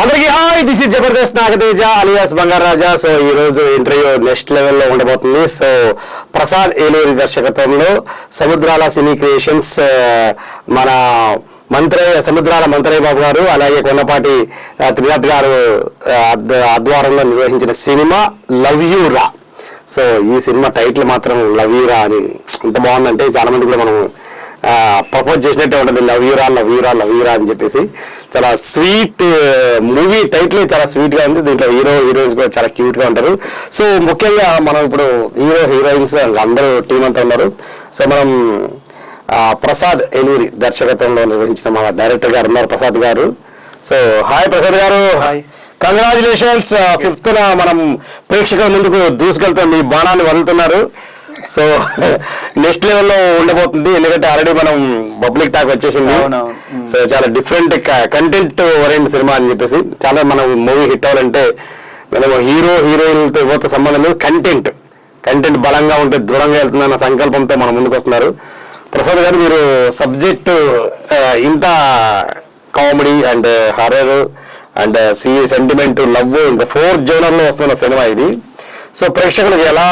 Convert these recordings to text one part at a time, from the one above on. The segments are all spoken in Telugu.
అందరికీ hi, this is Jabardasth Nagateja alias Bangaru Raja. So ఈ రోజు ఇంటర్వ్యూ నెక్స్ట్ లెవెల్లో ఉండబోతుంది. సో ప్రసాద్ ఏలూరి దర్శకత్వంలో సముద్రాల సినీ క్రియేషన్స్ మన సముద్రాల మంత్రయ్య బాబు గారు అలాగే కొన్నపాటి త్రినాథ్ గారు ఆధ్వర్యంలో నిర్వహించిన సినిమా లవ్ యూ రా. సో ఈ సినిమా టైటిల్ మాత్రం లవ్ యూ రా అని ఎంత బాగుందంటే చాలా మంది కూడా మనం ప్రపోజ్ చేసినట్టే ఉంటుంది. లవ్ యూరా లవ్ యూరా లవ్ యూరా అని చెప్పేసి చాలా స్వీట్ మూవీ టైటిల్, చాలా స్వీట్ గా ఉంది. దీంట్లో హీరోయిన్స్ కూడా చాలా క్యూట్ గా ఉంటారు. సో ముఖ్యంగా మనం ఇప్పుడు హీరోయిన్స్ అందరూ టీం అంతా ఉన్నారు. సో మనం ప్రసాద్ ఏలూరి దర్శకత్వంలో నిర్వహించిన మన డైరెక్టర్ గారు ఉన్నారు, ప్రసాద్ గారు. సో హాయ్ ప్రసాద్ గారు, కంగ్రాచులేషన్స్. 5th మనం ప్రేక్షకుల ముందుకు దూసుకెళ్తాం, ఈ బాణాన్ని వదులుతున్నారు. సో నెక్స్ట్ లెవెల్లో ఉండబోతుంది, ఎందుకంటే ఆల్రెడీ మనం పబ్లిక్ టాక్ వచ్చేసింది. సో చాలా డిఫరెంట్ కంటెంట్ ఓరియంటెడ్ సినిమా అని చెప్పేసి చాలా మనం మూవీ హిట్ అవ్వాలంటే మనం హీరోయిన్లతో ఎవరితో సంబంధం లేదు, కంటెంట్ బలంగా ఉంటే దృఢంగా వెళ్తుందన్న సంకల్పంతో మన ముందుకు వస్తున్నారు. ప్రసాద్ గారు, మీరు సబ్జెక్ట్ ఇంత comedy and horror and sentiment love ఇంకా 4 జోనర్లో వస్తున్న సినిమా ఇది. సో ప్రేక్షకులకు ఎలా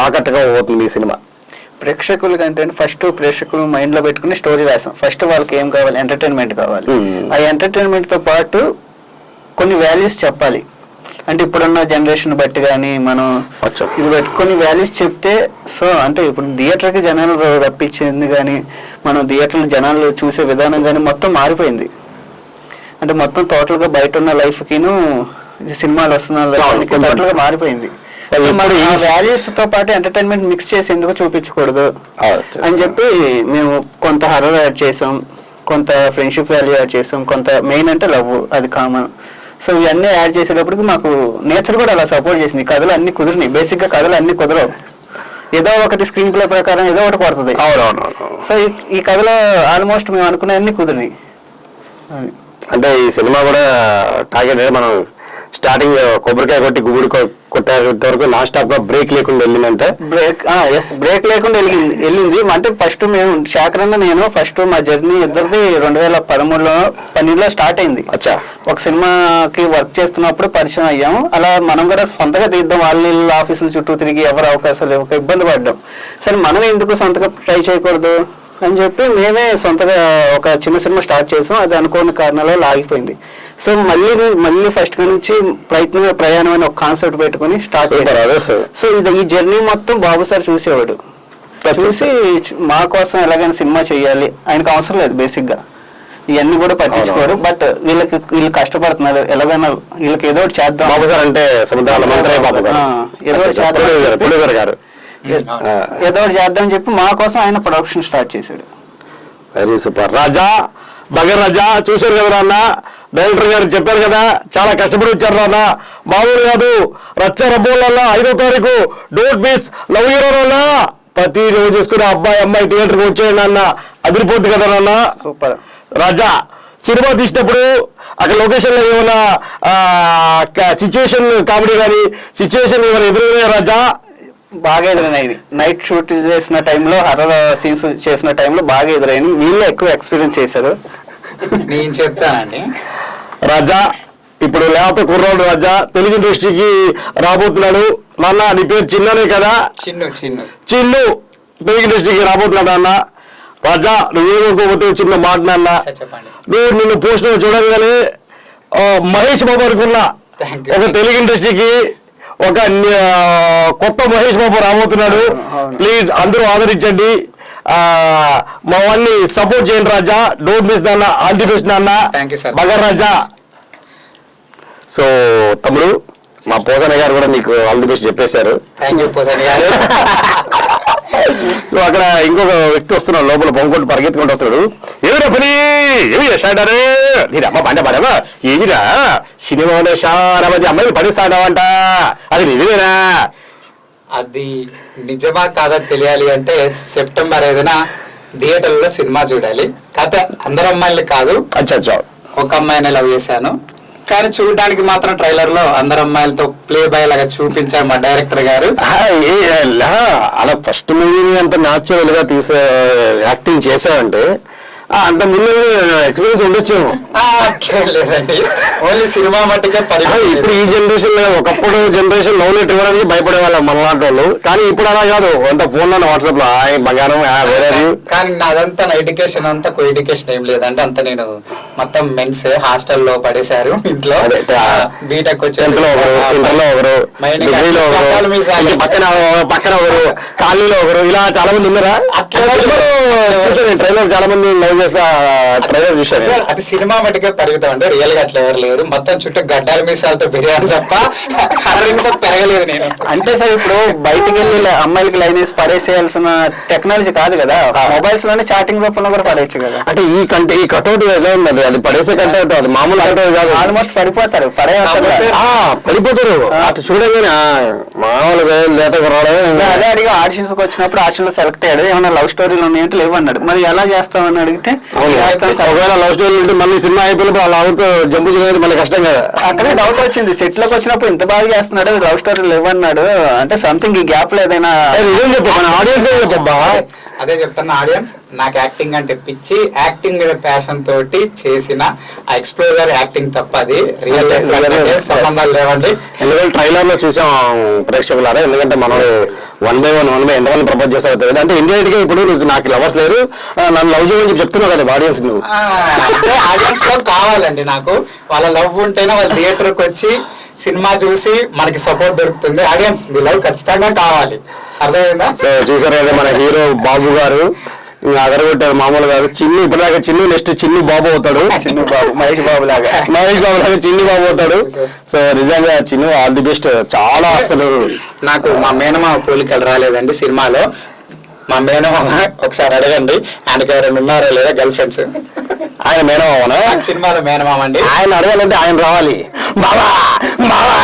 ఆకట్టుకోబోతుంది ఈ సినిమా? ప్రేక్షకులకి అంటే ఫస్ట్ ప్రేక్షకులు మైండ్ లో పెట్టుకుని స్టోరీ రాసాం. ఫస్ట్ వాళ్ళకి ఏం కావాలి? ఎంటర్టైన్మెంట్ కావాలి. ఆ ఎంటర్టైన్మెంట్ తో పాటు కొన్ని వాల్యూస్ చెప్పాలి. అంటే ఇప్పుడున్న జనరేషన్ బట్టి కానీ మనం ఇది బట్టి కొన్ని వాల్యూస్ చెప్తే, సో అంటే ఇప్పుడు థియేటర్కి జనాలు రప్పించింది కానీ మనం థియేటర్లో జనాలు చూసే విధానం కానీ మొత్తం మారిపోయింది. అంటే మొత్తం టోటల్ గా బయట ఉన్న లైఫ్ కిను సినిమాలు వస్తున్న టోటల్ గా మారిపోయింది. వాల్యూస్ తో పాటు ఎంటర్టైన్మెంట్ మిక్స్ చేసి ఎందుకు చూపించకూడదు అని చెప్పి మేము కొంత హర్రర్ యాడ్ చేసాం, కొంత ఫ్రెండ్షిప్ వాల్యూ యాడ్ చేసాం, కొంత మెయిన్ అంటే లవ్, అది కామన్. సో ఇవన్నీ యాడ్ చేసేటప్పటికి మాకు నేచర్ కూడా అలా సపోర్ట్ చేసింది. కథలు అన్ని కుదిరినాయి. బేసిక్ గా కథలు అన్ని కుదరవు, ఏదో ఒకటి స్క్రీన్ ప్లే ప్రకారం ఏదో ఒకటి పడుతుంది. సో ఈ కథలో ఆల్మోస్ట్ మేము అనుకునే అన్ని కుదిరినాయి. అంటే ఈ సినిమా కూడా టార్గెట్ మనం స్టార్టింగ్ కొబ్బరికాయ కొట్టి గుబుడు కొట్టేంత వరకు నాన్ స్టాప్ గా బ్రేక్ లేకుండా వెళ్ళిందంటే బ్రేక్ లేకుండా వెళ్ళింది. అంటే ఫస్ట్ మేము శాఖరన్న నేను ఫస్ట్ మా జర్నీ ఇద్దరిది 2013-12 స్టార్ట్ అయింది. ఒక సినిమాకి వర్క్ చేస్తున్నప్పుడు పరిచయం అయ్యాము. అలా మనం కూడా సొంతగా తీద్దాం, వాళ్ళ ఆఫీసుల చుట్టూ తిరిగి ఎవరు అవకాశాలు ఒక ఇబ్బంది పడ్డాం. సరే మనం ఎందుకు సొంతగా ట్రై చేయకూడదు అని చెప్పి మేమే సొంతగా ఒక చిన్న సినిమా స్టార్ట్ చేసాం. అది అనుకోని కారణాల ఆగిపోయింది. సో మళ్ళీ ఫస్ట్ నుంచి ప్రయాణం అని ఒక కాన్సెప్ట్ పెట్టుకుని స్టార్ట్ చేశారు. సో ఈ జర్నీ మొత్తం బాబు సార్ చూసేవాడు. చూసి మా కోసం ఎలాగైనా సినిమా చేయాలి, ఆయనకు అవసరం లేదు బేసిక్ గా ఇవన్నీ కూడా పట్టించుకోరు. బట్ వీళ్ళు కష్టపడుతున్నారు, ఎలాగైనా వీళ్ళకి ఏదో ఒకటి చేద్దాం. బాబు సార్ అంటే ఏదో ఒకటి చేద్దాం అని చెప్పి మా కోసం ఆయన ప్రొడక్షన్ స్టార్ట్ చేశాడు. Very super. బగర్ రాజా చూశారు కదా నాన్న, డైరెక్టర్ గారు చెప్పారు కదా, చాలా కష్టపడి వచ్చారు నాన్న, మామూలు కాదు. రచ్చ రబ్బోళ్ళ 5వ తారీఖు డోంట్ మిస్ లవ్ యూ రా. ప్రతి రోజు చేసుకుని అమ్మాయి థియేటర్కి వచ్చాడు నాన్న, అదిరిపోద్ది కదా నాన్న. సూపర్. రాజా సినిమా తీసినప్పుడు అక్కడ లొకేషన్ లో ఏమైనా సిచ్యువేషన్ కామెడీ కానీ సిచ్యువేషన్ ఏమైనా ఎదురుగా రాజా? బాగా ఎదురైనది. నైట్ షూట్ చేసిన టైంలో, హర్రర్ సీన్స్ చేసిన టైంలో బాగా ఎదురైంది. వీళ్ళే ఎక్కువ ఎక్స్పీరియన్స్ చేశారు. నేను చెప్తానండి. రాజా ఇప్పుడు లేకపోతే కుర్రాడు రాజా తెలుగు ఇండస్ట్రీకి రాబోతున్నాడు నాన్న. నీ పేరు చిన్ననే కదా? చిన్ను తెలుగు ఇండస్ట్రీకి రాబోతున్నాడు అన్న. రాజా నువ్వేమనుకోబోతు చిన్న మాట నాన్న. నువ్వు నిన్ను పోస్ట్ చూడగానే మహేష్ బాబు అనుకున్నా, ఒక తెలుగు ఇండస్ట్రీకి ఒక కొత్త మహేష్ బాబు రాబోతున్నాడు. ప్లీజ్ అందరూ ఆదరించండి, మా వాడిని సపోర్ట్ చేయండి రాజా. డోంట్ మిస్ నాన్న. ఆల్ ది బెస్ట్ నాన్న. బగర్ రాజా. సో తమ్ముడు, మా పోసన్న గారు కూడా నీకు ఆల్ ది బెస్ట్ చెప్పేశారు. సో అక్కడ ఇంకొక వ్యక్తి వస్తున్నాడు, లోపల పొంగొట్టు పరిగెత్తుకుంటూ వస్తున్నాడు. ఏమిరా పని, ఏమి షాడారే నేను అమ్మ పంట పడవా, ఏమిరా సినిమాలో చాలా మంది అమ్మాయిలు పడిస్తాడావంట, అది నిజమేనా? అది నిజమా కాదా తెలియాలి అంటే సెప్టెంబర్ 5న థియేటర్లో సినిమా చూడాలి. కథ అందరు అమ్మాయిలు కాదు, ఒక అమ్మాయిని లవ్ చేశాను. కానీ చూడడానికి మాత్రం ట్రైలర్ లో అందరు అమ్మాయిలతో ప్లే బాయ్ లాగా చూపించారు మా డైరెక్టర్ గారు. అలా ఫస్ట్ మూవీని అంత న్యాచురల్ గా యాక్టింగ్ చేశారంటే అంత ముందు ఎక్స్పీరియన్స్ ఉండొచ్చేమో. అట్లా లేదండి, ఓన్లీ సినిమా మట్టుకే ఇప్పుడు ఈ జనరేషన్ లో, ఒకప్పుడు జనరేషన్ లవ్ లెటర్ ఇవ్వడానికి భయపడే వాళ్ళం మనలాంటి వాళ్ళు. కానీ ఇప్పుడు అలా కాదు, అంత ఫోన్ లో వాట్సాప్ లో బంగారం వేరే. కానీ నాదంతా నా ఎడ్యుకేషన్ అంతా కో ఎడ్యుకేషన్ ఏం లేదంటే అంత నేను మొత్తం మెన్స్ హాస్టల్లో పడేశారు. ఇంట్లో బీటెక్ వచ్చి ఇంటర్ లో ఒకరు, డిగ్రీలో ఒకరు, పక్కన ఒకరు, కాలనీలో ఒకరు, ఇలా చాలా మంది ఉన్నారా? చూసాను ట్రైలర్, చాలా మంది లవ్ చేస్తా ట్రైలర్ చూసాను. అది సినిమా మటుకే పరిగెత్తాం అంటే రియల్ గా అట్లా ఎవరు లేరు. మొత్తం చుట్టూ గడ్డాల మీసాలతో బిర్యానీ తప్ప కలరింగ్ పెరగలేదు నేను. అంటే సార్ ఇప్పుడు బయటికి వెళ్ళి అమ్మాయిలకి లైన్ వేసి పడేసేయాల్సిన టెక్నాలజీ కాదు కదా, మొబైల్స్ లోనే చాటింగ్ రూపంలో కూడా పడేయచ్చు కదా. అంటే ఈ కటౌట్ ఎలా ఉంది, అది పడేసే కటౌట్, అది మామూలు కటౌట్ కాదు. ఆల్మోస్ట్ పడిపోతారు, పడిపోతారు. అటు చూడగానే మామూలుగా లేత అదే అడిగి ఆడిషన్స్ కి వచ్చినప్పుడు ఆడిషన్ లో సెలెక్ట్ అయ్యాడు, ఏమైనా లవ్ స్టోరీలు ఉన్నాయంటే లేవన్నాడు. మరి ఎలా చేస్తామని అడిగితే ఒకవేళ లవ్ స్టోరీ ఉంటే మళ్ళీ సినిమా అయిపోయినప్పుడు అలా అవుతూ జంపు చేయడం మళ్ళీ కష్టం కదా. అక్కడే డౌట్ వచ్చింది, సెట్ లోకి వచ్చినప్పుడు ఇంత బాగా చేస్తున్నాడు, లవ్ స్టోరీలు ఇవ్వన్నాడు అంటే సంథింగ్ ఈ గ్యాప్ లో ఏదైనా నిజం చెప్పు, మన ఆడియన్స్ చెప్పబ్బా. అదే చెప్తున్నా, ఆడియన్స్ నాకు యాక్టింగ్ అంటే పిచ్చి, యాక్టింగ్ మీద ప్యాషన్ తోటి చేసిన ఆ ఎక్స్ప్లోజర్ యాక్టింగ్ తప్ప అది రియల్ లైఫ్ సంబంధాలు లేవండి. ఎందుకంటే ట్రైలర్ లో చూసాం ప్రేక్షకులారా, ఎందుకంటే మనం వన్ బై ఎంతమంది ప్రపోజ్ చేస్తారో తెలియదు. అంటే ఇండియట్ గా ఇప్పుడు నాకు లవర్స్ లేరు, నన్ను లవ్ చేయమని చెప్తున్నావు కదా ఆడియన్స్ నువ్వు. ఆడియన్స్ లో కావాలండి నాకు, వాళ్ళ లవ్ ఉంటేనే వాళ్ళ థియేటర్కి వచ్చి సినిమా చూసి మనకి సపోర్ట్ దొరుకుతుంది. ఆడియన్స్ మీ లవ్ ఖచ్చితంగా కావాలి, అర్థమైందా? సో చూసారు కదా మన హీరో బాబు గారు అదరగొట్టారు, మామూలు కాదు. చిన్ని ఇప్పటిదాకా చిన్ని, నెక్స్ట్ చిన్ని బాబు అవుతాడు, చిన్న బాబు మహేష్ బాబు లాగా చిన్ని బాబు అవుతాడు. సో నిజంగా చిన్ని ఆల్ ది బెస్ట్. చాలా అసలు నాకు మా మేనమామ పోలికలు రాలేదండి సినిమాలో. మా మేనమామ ఒకసారి అడగండి, ఆయనకి ఎవరైనా ఉన్నారో లేదా గర్ల్ ఫ్రెండ్స్? ఆయన మేనమామనా? సినిమాలో మేనమామ అండి. ఆయన అడగాలంటే ఆయన రావాలి. బాబా బాబా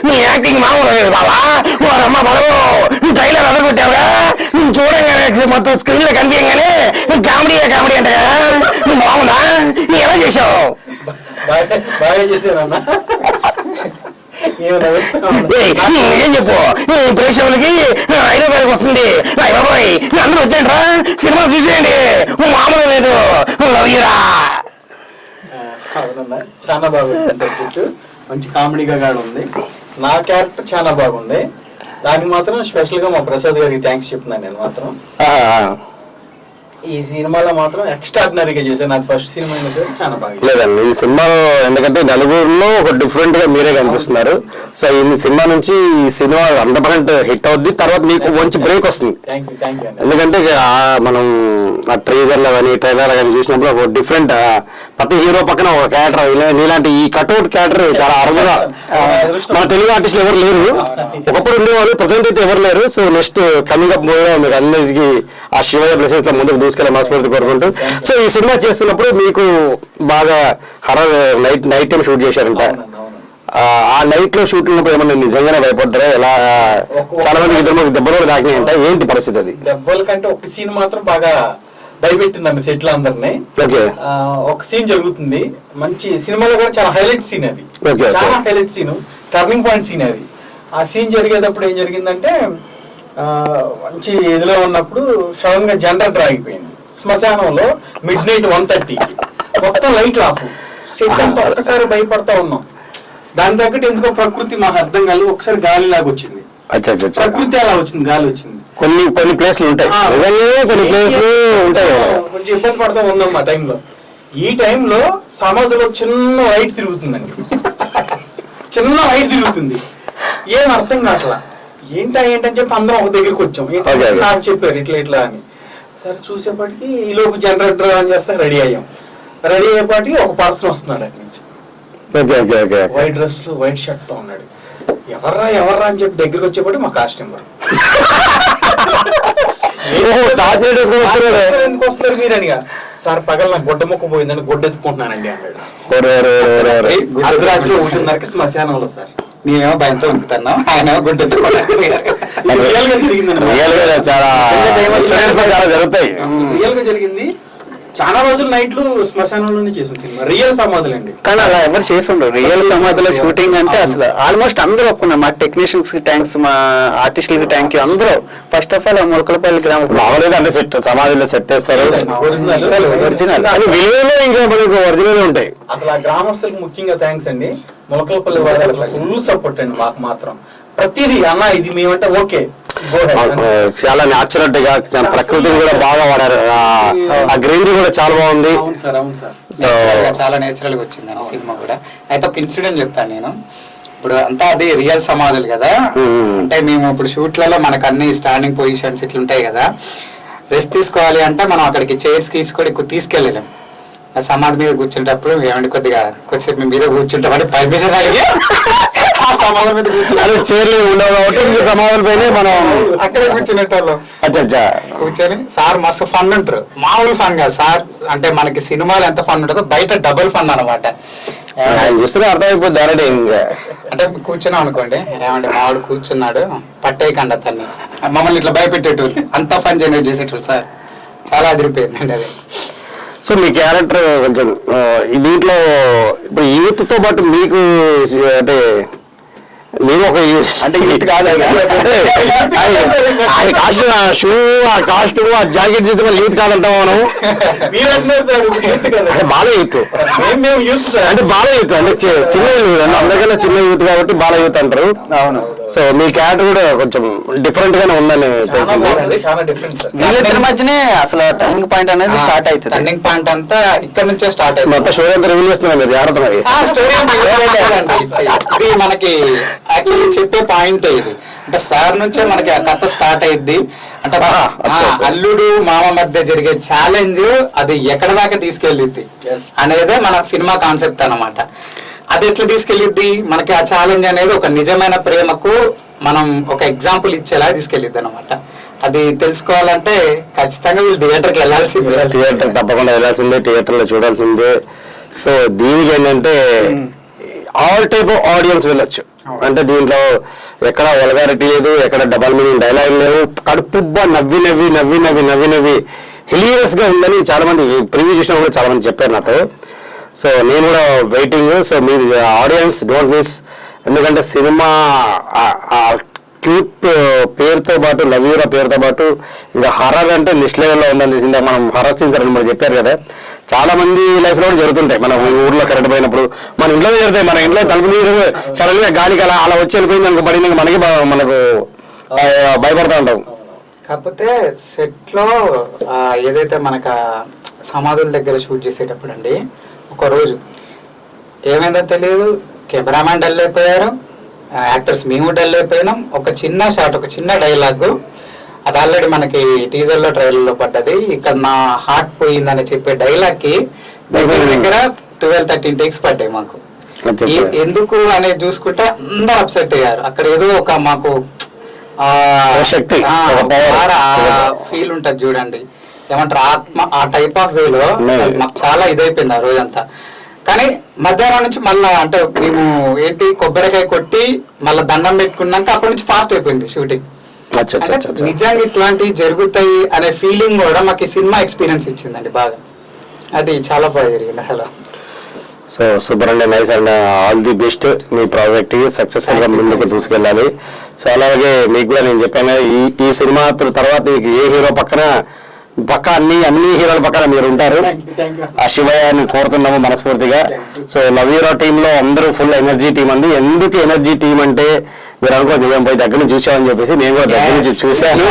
నీ యాక్టింగ్ మామూలు లేదు బాబా, వారమ్మ బడవు ట్రైలర్ అదరగొట్టావుగా, చూడంగానే మొత్తం స్క్రీన్ లో కనిపించగానే కామెడీ అంటే బాగుందా, నీ ఎలా చేసావు? బాగా చేశారన్నా. ఏం చెప్పు ప్రేక్షకులకి 5వ తారీఖు వస్తుంది. బాబాయ్ అందరూ వచ్చేయండి రా, సినిమా చూసేయండి, మామూలు లేదు. అవునన్నా, చాలా బాగుంది, మంచి కామెడీగా కూడా ఉంది. నా క్యారెక్టర్ చాలా బాగుంది, దానికి మాత్రం స్పెషల్ గా మా ప్రసాద్ గారికి థ్యాంక్స్ చెప్తున్నాను. నేను మాత్రం ఈ సినిమాలో మాత్రం ఎక్స్ట్రాడినరీగా చేశాను. నాకు ఫస్ట్ సినిమా చాలా బాగా లేదండి ఈ సినిమాలో, ఎందుకంటే నలుగురులో ఒక డిఫరెంట్ గా మీరే కనిపిస్తున్నారు. సో ఈ సినిమా నుంచి ఈ సినిమా 100% హిట్ అవుద్ది. తర్వాత మీకు మంచి బ్రేక్ వస్తుంది. ఎందుకంటే మనం ఆ ట్రైలర్ కానీ కానీ చూసినప్పుడు ఒక డిఫరెంట్, ప్రతి హీరో పక్కన ఒక క్యారెక్టర్, నీలాంటి ఈ కట్అవుట్ క్యారెక్టర్ చాలా అరుదుగా మన తెలుగు ఆర్టిస్టులు ఎవరు లేరు. ఒకప్పుడు ఉండేవాళ్ళు, ప్రజెంట్ అయితే ఎవరు లేరు. సో నెక్స్ట్ కమింగ్ అప్ మూవీలో మీకు అందరికీ ఆ శివయ్య బ్లెస్సింగ్స్ లో ముందుకు దూసుకెళ్ళి మనస్ఫూర్తి కోరుకుంటూ. సో ఈ సినిమా చేస్తున్నప్పుడు మీకు బాగా హర్రర్ నైట్ టైం షూట్ చేశారంట. ఆ నైట్ లో షూట్ ఉన్నప్పుడు ఏమన్నా నిజంగానే భయపడ్డారా? ఎలా చాలా మందికి ఇద్దరు దెబ్బలు కూడా తాకినాయంట, ఏంటి పరిస్థితి అది? దెబ్బల కంటే ఒక సీన్ మాత్రం బాగా భయపెట్టిందండి సెట్ లో అందరినీ. ఒక సీన్ జరుగుతుంది, మంచి సినిమాలో కూడా చాలా హైలైట్ సీన్ అది, చాలా highlight scene, turning point scene అది. ఆ సీన్ జరిగేటప్పుడు ఏం జరిగిందంటే, మంచి ఇదిలో ఉన్నప్పుడు సడన్ గా జనరేటర్ ఆగిపోయింది శ్మశానంలో. మిడ్-నైట్ 1:30కి మొత్తం లైట్లు ఆఫ్, సెట్ అంతా ఒక్కసారి భయపడతా ఉన్నాం. దాని తగ్గట్టు ఎందుకో ప్రకృతి మాకు అర్థం కాదు, ఒకసారి గాలి లాగా వచ్చింది, ప్రకృతి అలా వచ్చింది, గాలి వచ్చింది. కొన్ని ప్లేస్లు ఉంటాయి, కొన్ని ప్లేస్లు ఉంటాయి, కొంచెం ఇబ్బంది పడతా ఉన్నాం ఆ టైంలో. ఈ టైంలో సమాధిలో చిన్న లైట్ తిరుగుతుందండి, చిన్న లైట్ తిరుగుతుంది, ఏం అర్థం కావట్లా. ఏంటని చెప్పి అందరం ఒక దగ్గరికి వచ్చాం. నాకు చెప్పారు ఇట్లా అని. సరే చూసేపటికి ఈ లోపు జనరేటర్ ఆన్ చేస్తే రెడీ అయ్యాం. రెడీ అయ్యేపాటికి ఒక పర్సన్ వస్తున్నాడు అటు నుంచి, వైట్ డ్రెస్ లో వైట్ షర్ట్ తో ఉన్నాడు. ఎవర్రా అని చెప్పి దగ్గరికి వచ్చేపాటి మా కాస్ట్యూమర్. ఎందుకు వస్తారు మీరు అనిగా, సార్ పగల నాకు గొడ్డ మొక్క పోయిందని గొడ్డ ఎత్తుకుంటున్నానండి అన్నాడు. అర్ధరాత్రి 1:30కి శ్మశానంలో సార్. నేనేమో భయంతో ఉంటున్నాం, ఆయన గుడ్డ రియల్ గా జరిగింది, చాలా జరుగుతాయి. రియల్ గా జరిగింది. చాలా రోజులు నైట్లు శ్మశానంలోనే చేసిన సినిమా రియల్ సమాధులు అండి. కానీ అలా ఎవరు చేస్తుండ్రు రియల్ సమాధిలో షూటింగ్ అంటే అసలు ఆల్మోస్ట్ అందరూ ఒప్పుకున్నారు. మా టెక్నీషియన్స్ కి థ్యాంక్స్, మా ఆర్టిస్టులకి థ్యాంక్ యూ. అందరూ ఫస్ట్ ఆఫ్ ఆల్ ములకలపల్లి గ్రామం మామూలుగా అంటే సెట్ సమాధిలో సెట్ వేస్తారు, ఒరిజినల్ అని విలువలో ఇంకా మనకు ఒరిజినల్ ఉంటాయి. అసలు ఆ గ్రామస్తులకు ముఖ్యంగా థ్యాంక్స్ అండి. మొలకలపల్లి వారు అసలు ఫుల్ సపోర్ట్ అండి మాకు మాత్రం. ప్రతిదీ అన్న ఇది మేమంటే ఓకే, చాలా న్యాచురల్ గా ప్రకృతిని కూడా బాగా వాడారు. ఆ గ్రీనరీ కూడా చాలా బాగుంది. అవును సార్, అవును సార్. చాలా నేచురల్ గా వచ్చిందండి సినిమా కూడా. అయితే ఒక ఇన్సిడెంట్ చెప్తాను నేను. ఇప్పుడు అంతా అది రియల్ సమాధులు కదా, అంటే మేము ఇప్పుడు షూట్లలో మనకు అన్ని స్టాండింగ్ పొజిషన్స్ ఇట్లా ఉంటాయి కదా. రెస్ట్ తీసుకోవాలి అంటే మనం అక్కడికి చైర్స్ తీసుకొని తీసుకెళ్ళలేం. ఆ సమాధి మీద కూర్చుంటప్పుడు ఏమంటే కొద్దిసేపు మీ మీద కూర్చుంటామని పర్మిషన్ అడిగి ఆ సమాధి మీద కూర్చుంటారు. చైర్లు ఉండవు కాబట్టి సమాధుల పైన మనం అక్కడే కూర్చునేటోళ్ళం. అచ్చా కూర్చొని సార్ మస్తు ఫన్ ఉంటారు. మామూలు ఫన్ కాదు సార్, అంటే మనకి సినిమాలు ఎంత ఫన్ ఉంటుందో బయట డబుల్ ఫన్ అనమాట. చూస్తే అర్థమైపోద్ది ఆల్రెడీ. అంటే కూర్చున్నాం అనుకోండి, ఏమంటే మావాడు కూర్చున్నాడు పట్టేయకండి అతన్ని, మమ్మల్ని ఇట్లా భయపెట్టేటోళ్ళు, అంత ఫన్ జనరేట్ చేసేటోళ్ళు సార్. చాలా అదిరిపోయిందండి అది. సో మీ క్యారెక్టర్ కొంచెం దీంట్లో ఇప్పుడు యూత్ తో పాటు మీకు అంటే మేము ఒక అంటే యూత్ కాదు కాస్ట్యూమ్, ఆ షూ, ఆ కాస్ట్యూమ్, ఆ జాకెట్ చేస్తే మనం యూత్ కాదంటాం మనం. మీరు అంటున్నారు సార్ యూత్ కదా. అంటే బాల యూత్ మేము యూత్ సార్. అంటే బాల యూత్ అంటే చిన్న యూత్, అందరికన్నా చిన్న యూత్ కాబట్టి బాల యూత్ అంటారు. అవును. సో మీ క్యారెక్టర్ కూడా కొంచెం డిఫరెంట్ గానే ఉందని తెలిసింది. చాలా డిఫరెంట్ సార్. వీళ్ళిద్దరి మధ్యనే అసలు టర్నింగ్ పాయింట్ అనేది స్టార్ట్ అవుతుంది. టర్నింగ్ పాయింట్ అంతా ఇక్కడ నుంచే స్టార్ట్ అయింది. మొత్తం స్టోరీ అంతా రివీల్ చేస్తున్నాం మీరు జాగ్రత్త మరి. స్టోరీ ఇది మనకి యాక్చువల్లీ చెప్పే పాయింట్ ఇది. అంటే సార్ నుంచే మనకి ఆ కథ స్టార్ట్ అయ్యిద్ది. అంటే అల్లుడు మామ మధ్య జరిగే ఛాలెంజ్ అది ఎక్కడ దాకా తీసుకెళ్ళిద్ది అనేదే మన సినిమా కాన్సెప్ట్ అన్నమాట. అది ఎట్లా తీసుకెళ్ళిద్ది, మనకి ఆ ఛాలెంజ్ అనేది ఒక నిజమైన ప్రేమకు మనం ఒక ఎగ్జాంపుల్ ఇచ్చేలా తీసుకెళ్ళిద్ది అనమాట. అది తెలుసుకోవాలంటే ఖచ్చితంగా వీళ్ళు థియేటర్కి వెళ్ళాల్సిందే. థియేటర్ తప్పకుండా వెళ్ళాల్సిందే, థియేటర్లో చూడాల్సిందే. సో దీనికి ఏంటంటే ఆల్ టైప్ ఆఫ్ ఆడియన్స్ వెళ్ళొచ్చు. అంటే దీంట్లో ఎక్కడ వల్గారిటీ లేదు, ఎక్కడ డబల్ మీనింగ్ డైలాగ్ లేవు. కడుపుబ్బా నవ్వి నవ్వి నవ్వి నవ్వి నవ్వి నవ్వి హిలీరియస్ గా ఉందని చాలా మంది ప్రివ్యూ చూసినా కూడా చాలా మంది చెప్పారు నాతో. సో నేను కూడా వెయిటింగ్. సో మీరు ఆడియన్స్ డోంట్ మిస్, ఎందుకంటే సినిమా క్యూట్ పేరుతో పాటు లవ్ యూరా పేరుతో పాటు ఇంకా హర్రర్ అంటే నెక్స్ట్ లెవెల్లో ఉందని తెలిసిందా. మనం హర్రర్ సీన్స్ అని మీరు చెప్పారు కదా, చాలా మంది లైఫ్ లో జరుగుతుంటాయి. మన ఊర్లో కరెంట్ పోయినప్పుడు మన ఇంట్లో జరుగుతాయి. మన ఇంట్లో తలుపు నీరు సడన్ గా గాలికి అలా వచ్చి వెళ్ళిపోయింది అనుకో, పడింది మనకు భయపడతా ఉంటాం. కాకపోతే సెట్ లో ఏదైతే మనకు సమాధుల దగ్గర షూట్ చేసేటప్పుడు అండి, ఒక రోజు ఏమైందో తెలియదు, కెమెరామ్యాన్ డల్ అయిపోయారు, యాక్టర్స్ మేము డల్ అయిపోయినాం. ఒక చిన్న షాట్, ఒక చిన్న డైలాగ్ అది ఆల్రెడీ మనకి టీజర్ లో ట్రైలర్ లో పడ్డది. ఇక్కడ నా హార్ట్ పోయిందని చెప్పే డైలాగ్ కి దగ్గర 12-13 టేక్స్ పడ్డాయి మాకు. ఎందుకు అనేది చూసుకుంటే అందరు అప్సెట్ అయ్యారు. అక్కడ ఏదో ఒక మాకు శక్తి ఫీల్ ఉంటది చూడండి, ఏమంటారు ఆత్మ, ఆ టైప్ ఆఫ్ వేలో మాకు చాలా ఇదైపోయింది ఆ రోజంతా. కానీ మధ్యాహ్నం నుంచి మళ్ళా అంటే మేము ఏంటి కొబ్బరికాయ కొట్టి మళ్ళీ దండం పెట్టుకున్నాక అప్పటి నుంచి ఫాస్ట్ అయిపోయింది షూటింగ్. నిజంగా ఇట్లాంటివి జరుగుతాయి అనే ఫీలింగ్ కూడా మాకు ఈ సినిమా ఎక్స్పీరియన్స్ ఇచ్చిందండి బాగా. అది చాలా బాగా జరిగింది అసలు. సో సూపర్ అండి, nice and all the best. Me project successful గా ముందుకు తీసుకెళ్ళాలి. సో అలాగే మీకు కూడా నేను చెప్పాను, ఈ సినిమా తర్వాత మీకు ఏ హీరో పక్కన అన్ని హీరోల పక్కన మీరు ఉంటారు. ఆ శివయ్యని కోరుతున్నాము మనస్ఫూర్తిగా. సో లవ్ యూరా టీమ్ లో అందరూ ఫుల్ ఎనర్జీ టీం అండి. ఎందుకు ఎనర్జీ టీం అంటే మీరు అనుకోవచ్చు మేము పోయి దగ్గర నుంచి చూసామని చెప్పేసి, నేను కూడా దగ్గర నుంచి చూశాను.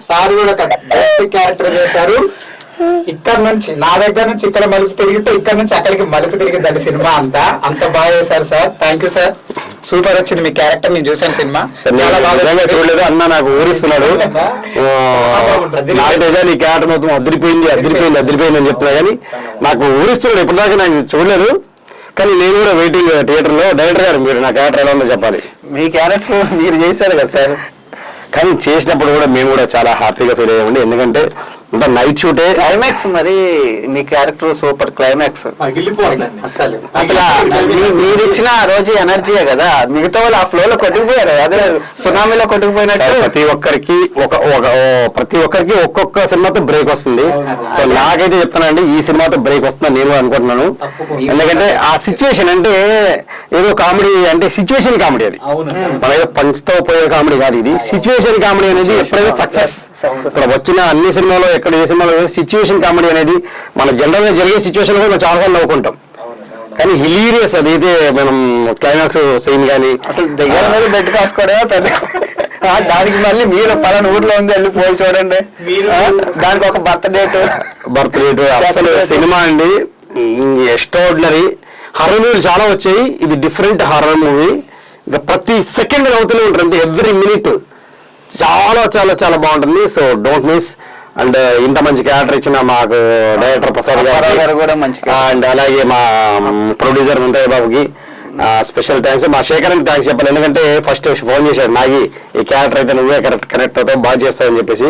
సార్ కూడా ఒక బెస్ట్ క్యారెక్టర్ చేశారు. ఇక్కడ నుంచి నా దగ్గర నుంచి ఇక్కడ మలుపు తిరిగితే ఇక్కడ నుంచి అక్కడికి మలుపు తిరిగిద్దండి సినిమా అంతా. అంత బాగా చేశారు sir, thank you sir. Super వచ్చింది మీ క్యారెక్టర్, నేను చూసాను సినిమా చాలా బాగా. చూడలేదు అన్న, నాకు ఊరిస్తున్నాడు. నీ క్యారెక్టర్ మొత్తం అదిరిపోయింది అని చెప్తున్నా, కానీ నాకు ఊరిస్తున్నాడు. ఇప్పటిదాకా నాకు చూడలేదు, కానీ నేను కూడా వెయిటింగ్ థియేటర్ లో. డైరెక్టర్ గారు మీరు నా క్యారెక్టర్ ఎలా ఉందో చెప్పాలి. మీ క్యారెక్టర్ మీరు చేశారు కదా సార్, కానీ చేసినప్పుడు కూడా మేము కూడా చాలా హ్యాపీగా ఫీల్ అయ్యామండి. ఎందుకంటే అంతా నైట్ షూటే. క్లైమాక్స్ మరి మీ క్యారెక్టర్ సూపర్ క్లైమాక్స్ పగిలిపోయిందండి అసలు అసలు మీరు ఇచ్చిన ఆ రోజు ఎనర్జీయే కదా, మిగతా వాళ్ళు ఆ ఫ్లో లో కొట్టుకుపోయారు, అదే సునామీలో కొట్టుకుపోయినట్టు. ప్రతి ఒక్కరికి ఒక్కొక్క సినిమాతో బ్రేక్ వస్తుంది. సో నాకైతే చెప్తానండి, ఈ సినిమాతో బ్రేక్ వస్తుందని నేను అనుకుంటున్నాను. ఎందుకంటే ఆ సిచ్యువేషన్ అంటే ఏదో కామెడీ అంటే సిచ్యువేషన్ కామెడీ, అది మన ఏదో పంచుతో పోయే కామెడీ కాదు, ఇది సిచ్యువేషన్ కామెడీ అనేది ఎప్పుడైనా సక్సెస్. ఇక్కడ వచ్చిన అన్ని సినిమాలో ఎక్కడ ఏ సినిమాలో సిచ్యువేషన్ కామెడీ అనేది మన జనరల్ గా జరిగే సిచ్యువేషన్ కూడా మనం చాలాసార్లు నవ్వుకుంటాం, కానీ హిలీరియస్ అదైతే మనం క్లైమాక్స్ సీన్ కానీ అసలు దగ్గర మీద బెడ్ కాసుకోవడమే పెద్ద. దానికి మళ్ళీ మీరు పలానా ఊర్లో ఉంది వెళ్ళి పోయి చూడండి, దానికి ఒక బర్త్ డేట్ అసలు సినిమా అండి ఎక్స్ట్రాడినరీ. హర్రర్ మూవీలు చాలా వచ్చాయి, ఇది డిఫరెంట్ హర్రర్ మూవీ. ఇంకా ప్రతి సెకండ్ నవ్వుతూనే ఉంటుంది, ఎవ్రీ మినిట్ చాలా చాలా చాలా బాగుంటుంది. So don't miss. అండ్ ఇంత మంచి క్యారెక్టర్ ఇచ్చిన మాకు డైరెక్టర్ ప్రసాద్ గారు కూడా మంచి, అండ్ అలాగే మా ప్రొడ్యూసర్ వెంకయ్య బాబుకి స్పెషల్ థ్యాంక్స్. మా శేఖర్కి థ్యాంక్స్ చెప్పాలి, ఎందుకంటే ఫస్ట్ ఫోన్ చేశాడు నాగి, ఈ క్యారెక్టర్ అయితే నువ్వే కనెక్ట్ అవుతావు, బాగా చేస్తావని చెప్పేసి.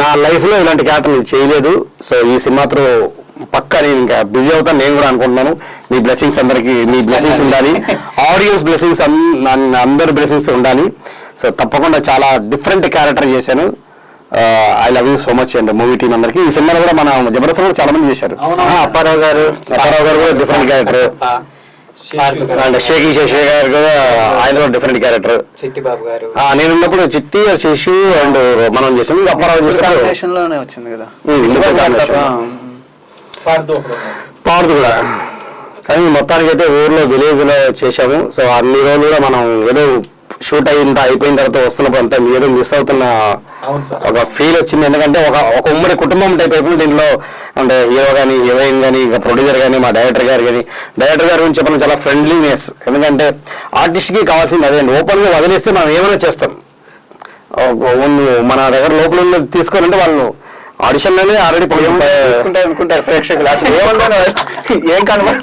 నా లైఫ్లో ఇలాంటి క్యారెక్టర్ నేను చేయలేదు. సో ఈ సినిమాతో పక్కా నేను ఇంకా బిజీ అవుతాను నేను కూడా అనుకుంటున్నాను. మీ బ్లెస్సింగ్స్ అందరికి, మీ బ్లెస్సింగ్స్ ఉండాలి, ఆడియన్స్ బ్లెస్సింగ్స్, అందరి బ్లెస్సింగ్స్ ఉండాలి. సో తప్పకుండా చాలా డిఫరెంట్ క్యారెక్టర్ చేశాను. I love you so much అండి మూవీ టీం అందరికి. ఈ సినిమాలో కూడా మన జబర్దస్త్ కూడా చాలా మంది చేశారు. అప్పారావు గారు కూడా different character, and Shaik Shashi గారు కూడా ఆయన కూడా డిఫరెంట్ క్యారెక్టర్. చిట్టిబాబు గారు నేను ఉన్నప్పుడు చిట్టి శశి అండ్ మనం చేసాం, అప్పారావు చేస్తారు వచ్చింది కదా పాడుతూ కూడా. కానీ మొత్తానికి అయితే ఊర్లో విలేజ్ లో చేసాము. సో అన్ని రోజులు కూడా మనం ఏదో షూట్ అయిపోయిన తర్వాత వస్తున్నప్పుడు అంతా ఏదో మిస్ అవుతున్న ఒక ఫీల్ వచ్చింది. ఎందుకంటే ఒక ఉమ్మడి కుటుంబం టైప్ అయిపోయింది దీంట్లో. అంటే హీరో కానీ, హీరోయిన్ కానీ, ఇంకా ప్రొడ్యూసర్ కానీ, మా డైరెక్టర్ గారు కానీ. డైరెక్టర్ గారి గురించి చెప్పడం చాలా ఫ్రెండ్లీనెస్. ఎందుకంటే ఆర్టిస్ట్కి కావాల్సింది అదే అండి, ఓపెన్గా వదిలేస్తే మనం ఏమైనా చేస్తాం. మన దగ్గర లోపల తీసుకోవాలంటే వాళ్ళు ఆడిషన్లోనే ఆల్రెడీ అనుకుంటారు ప్రేక్షకులు, అసలు ఏమన్నా ఏం కనబడి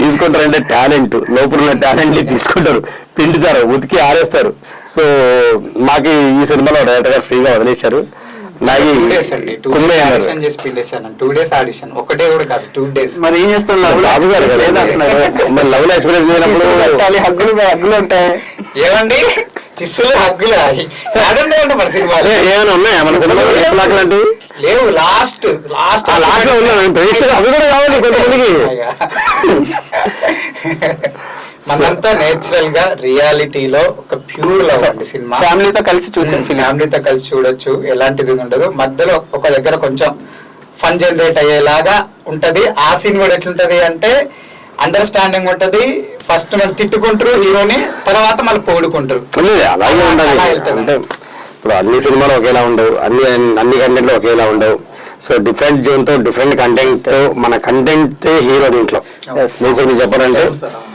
తీసుకుంటారంటే టాలెంట్, లోపల ఉన్న టాలెంట్ని తీసుకుంటారు, పిండుతారు, ఉతికి ఆరేస్తారు. సో మాకు ఈ సినిమాలో డైరెక్టర్ గారు ఫ్రీగా వదిలేశారు. నాకు 2 days ఆడిషన్, ఒకటే కూడా కాదు 2 days. మరి ఏం చేస్తున్నారు బాబు గారు మరి లవ్ ఎక్స్పీరియన్స్ లేనప్పుడు హగ్గులు ఉంటాయి ఏమండి చిస్సులు హగ్గులు మన సినిమాలో ఏమైనా ఉన్నాయా మన సినిమాలో అంటే లేవు. లాస్ట్ లో ఉన్నాను ప్రేక్షకులు అవి కూడా కావాలి కొంతమందికి. మనంతా నేచురల్ గా రియాలిటీలో ఒక ప్యూర్ లవ్ అండి సినిమా. ఫ్యామిలీతో కలిసి చూసాను, ఫ్యామిలీతో కలిసి చూడొచ్చు, ఎలాంటిది ఉండదు. మధ్యలో ఒక దగ్గర కొంచెం ఫన్ జనరేట్ అయ్యేలాగా ఉంటది. ఆ సీన్ కూడా ఎట్లుంటది అంటే అండర్స్టాండింగ్ ఉంటది. ఫస్ట్ మనం తిట్టుకుంటారు హీరోని, తర్వాత మళ్ళీ పోడుకుంటారు, అలాగే ఉండాలి. అంటే ఇప్పుడు అన్ని సినిమాలు ఒకేలా ఉండవు, అన్ని కంటెంట్లు ఒకేలా ఉండవు. సో డిఫరెంట్ జోన్ తో డిఫరెంట్ కంటెంట్ తో మన కంటెంట్ హీరో దీంట్లో బేసిక్లీ చెప్పాలంటే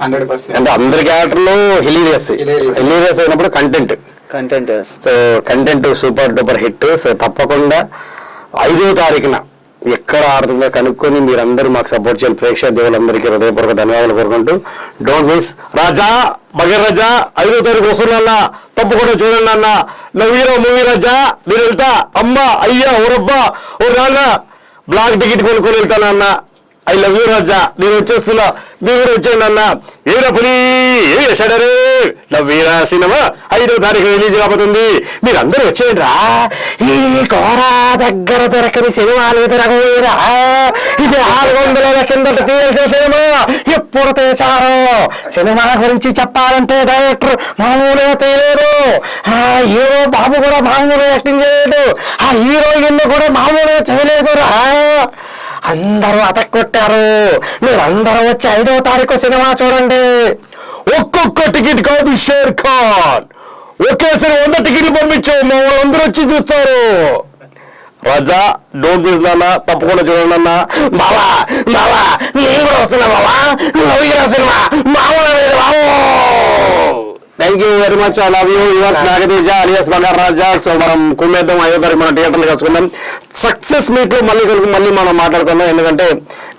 100%. అంటే అందరి క్యారెక్టర్లు హిలీరియస్ అయినప్పుడు content so content super duper hit. So తప్పకుండా 5వ తారీఖున ఎక్కడ ఆడుతుందో కనుక్కొని మీరందరూ మాకు సపోర్ట్ చేయాలి. ప్రేక్షక దేవులందరికీ హృదయపూర్వక ధన్యవాదాలు కోరుకుంటూ డోంట్ మిస్ రాజా బగర్ రాజా 5వ తారీఖు వస్తున్నా తప్పకుండా చూడండి అన్న. నవీరో మూవీ రాజా మీరు వెళ్తా అమ్మా అయ్యా ఓరబ్బా ఓ నాన్న బ్లాక్ టికెట్ కొనుక్కొని వెళ్తాను అన్న. ఐ లవ్ యూ రాజా, నేను వచ్చేస్తున్నా, మీరు కూడా వచ్చేయండి అన్న. ఏరా పులి ఏమి చేశాడారు నవ్వీరా సినిమా 5వ తారీఖు రిలీజ్ కాబోతుంది, మీరందరూ వచ్చేయండి రా. ఈ కోరా దగ్గర దొరకని సినిమాలు దొరకరా, ఇది 400 కిందట తీయాల్సిన సినిమా ఎప్పుడు తీశారు. సినిమా గురించి చెప్పాలంటే డైరెక్టర్ మామూలుగా తీయలేరు, ఆ హీరో బాబు కూడా మామూలుగా యాక్టింగ్ చేయలేదు, ఆ హీరోయిన్ కూడా మామూలుగా చేయలేదు రా. అందరూ అతక్కొట్టారు. మీరందరూ వచ్చి 5వ తారీఖు సినిమా చూడండి. ఒక్కొక్క టికెట్ కాదు షేర్ ఖాన్, ఒకేసారి 100 టికెట్లు పంపించు, మా వాళ్ళందరూ వచ్చి చూస్తారు. రాజా డోంట్ మిస్ నాన్న, తప్పకుండా చూడండి అన్న. బావా నేను కూడా వస్తున్నా బావా, సినిమా మామూలు బాబు. Thank you very much. I love you yours Nagateja alias Bangaru Raja. So మనం కుమ్మేద్దాం 5వ తారీఖు మన థియేటర్లు కలుసుకుందాం. సక్సెస్ మీట్ లో మళ్ళీ మనం మాట్లాడుకుందాం. ఎందుకంటే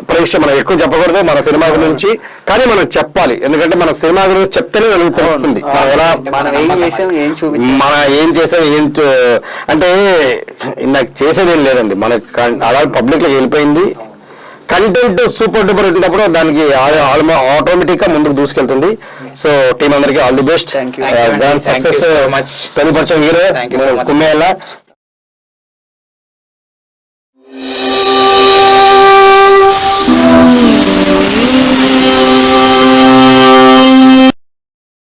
ప్రేక్ష మనం ఎక్కువ చెప్పకూడదు మన సినిమా గురించి, కానీ మనం చెప్పాలి. ఎందుకంటే మన సినిమా గురించి చెప్తేనే మనకు తెలుస్తుంది మనం ఏం చేసాం, ఏం ఏం చేసాం అంటే నాకు చేసేది ఏం లేదండి. మనకి అలా పబ్లిక్ లోకి వెళ్ళిపోయింది. కంటెంట్ సూపర్ డూపర్ ఉన్నప్పుడు దానికి ఆటోమేటిక్ గా ముందుకు దూసుకెళ్తుంది. సో టీం అందరికి ఆల్ ది బెస్ట్. సక్సెస్ తొలి పరిచయం హీరో కుమ్మేలా.